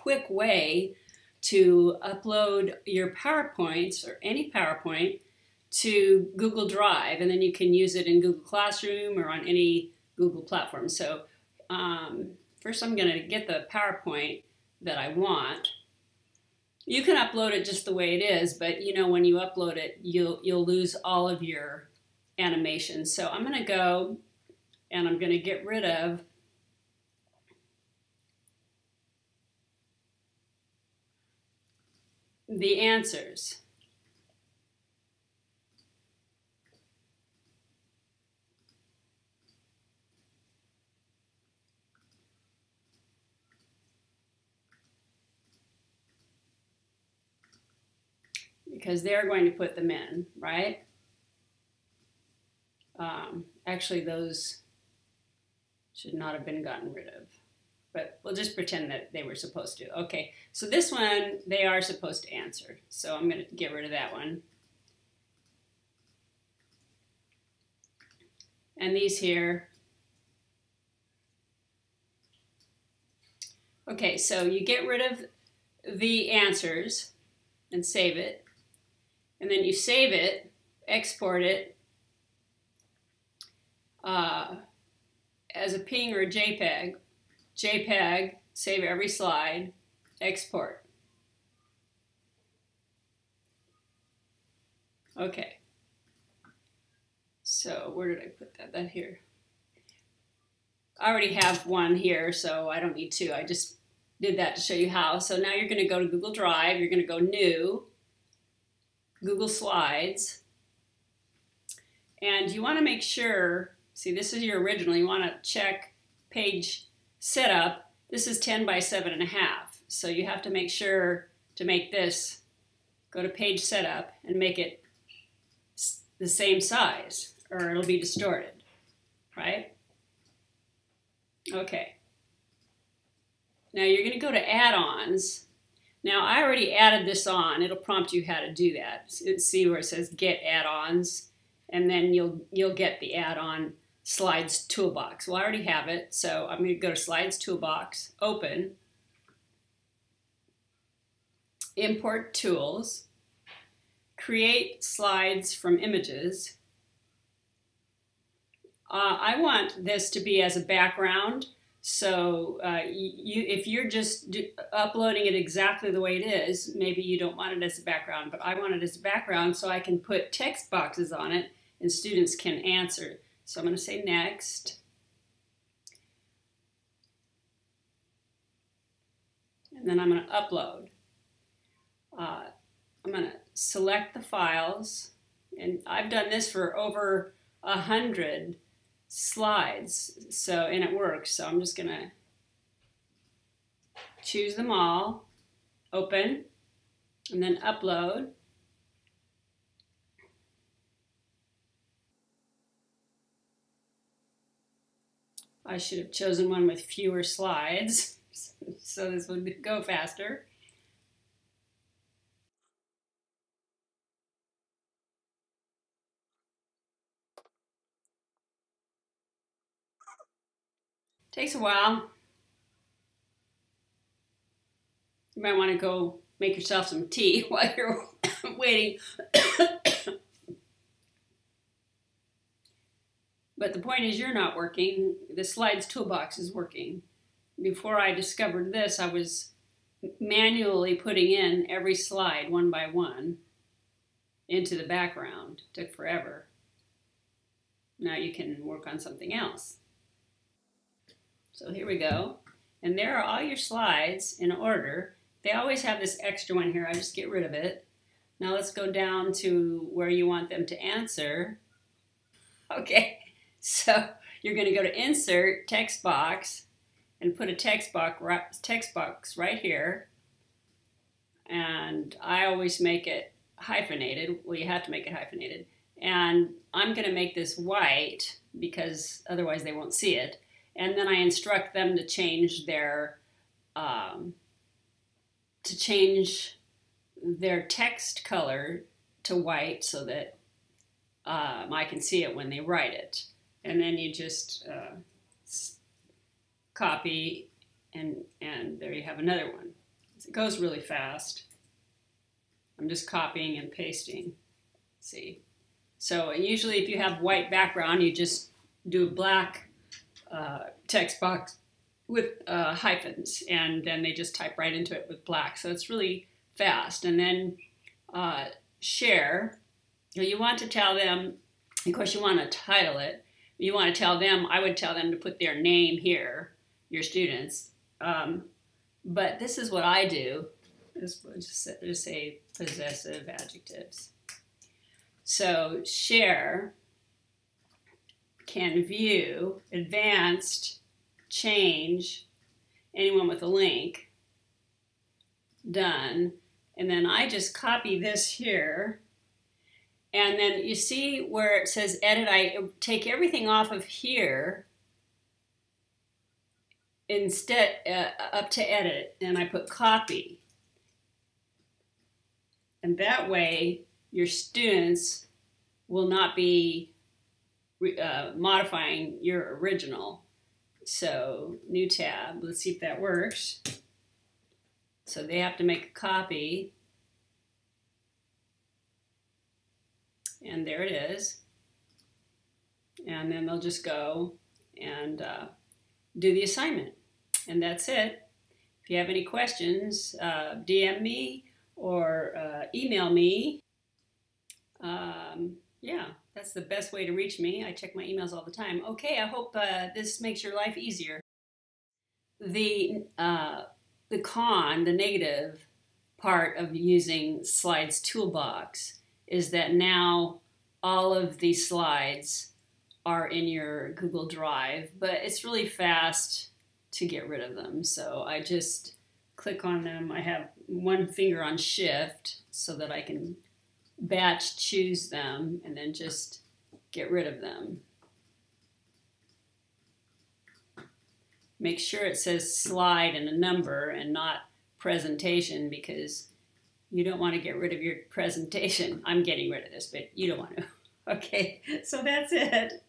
quick way to upload your PowerPoints or any PowerPoint to Google Drive, and then you can use it in Google Classroom or on any Google platform. So first I'm going to get the PowerPoint that I want. You can upload it just the way it is, but you know, when you upload it, you'll lose all of your animations. So I'm going to go and I'm going to get rid of the answers. Because they're going to put them in, right? Actually, those should not have been gotten rid of, but we'll just pretend that they were supposed to. Okay, so this one, they are supposed to answer. So I'm going to get rid of that one. And these here. Okay, so you get rid of the answers and save it. And then you save it, export it as a PNG or a JPEG. JPEG, save every slide, export. Okay. So where did I put that? That here. I already have one here, so I don't need two. I just did that to show you how. So now you're going to go to Google Drive. You're going to go New, Google Slides, and you want to make sure, see, this is your original. You want to check page setup. This is 10 by 7.5. So you have to make sure to make this, go to page setup and make it the same size or it'll be distorted, right? Okay. Now you're going to go to add-ons. Now I already added this on. It'll prompt you how to do that. See where it says get add-ons, and then you'll get the add-on Slides Toolbox. Well, I already have it, so I'm going to go to Slides Toolbox, open, import tools, create slides from images. I want this to be as a background, so if you're just uploading it exactly the way it is, maybe you don't want it as a background, but I want it as a background so I can put text boxes on it and students can answer. So I'm going to say next. And then I'm going to upload. I'm going to select the files, and I've done this for over 100 slides, so, and it works. So I'm just going to choose them all, open, and then upload. I should have chosen one with fewer slides, so this would go faster. Takes a while. You might want to go make yourself some tea while you're waiting. But the point is, you're not working. The Slides Toolbox is working. Before I discovered this, I was manually putting in every slide one by one into the background. It took forever. Now you can work on something else. So here we go. And there are all your slides in order. They always have this extra one here. I just get rid of it. Now let's go down to where you want them to answer. Okay. So you're going to go to Insert, Text Box, and put a text box right here. And I always make it hyphenated. Well, you have to make it hyphenated. And I'm going to make this white because otherwise they won't see it. And then I instruct them to change their text color to white so that I can see it when they write it. And then you just copy, and there you have another one. It goes really fast. I'm just copying and pasting. See? So usually if you have white background, you just do a black text box with hyphens, and then they just type right into it with black. So it's really fast. And then share. You want to tell them, of course you want to title it. You want to tell them, I would tell them to put their name here, your students. But this is what I do. Just say possessive adjectives. So share, can view, advanced, change, anyone with a link, done. And then I just copy this here. And then you see where it says edit, I take everything off of here instead up to edit, and I put copy. And that way your students will not be modifying your original. So new tab, let's see if that works. So they have to make a copy. And there it is. And then they'll just go and do the assignment. And that's it. If you have any questions, DM me or email me. Yeah, that's the best way to reach me. I check my emails all the time. Okay, I hope this makes your life easier. The negative part of using Slides Toolbox is that now all of these slides are in your Google Drive, but it's really fast to get rid of them. So I just click on them. I have one finger on Shift so that I can batch choose them and then just get rid of them. Make sure it says slide and a number and not presentation, because you don't want to get rid of your presentation. I'm getting rid of this, but you don't want to. Okay, so that's it.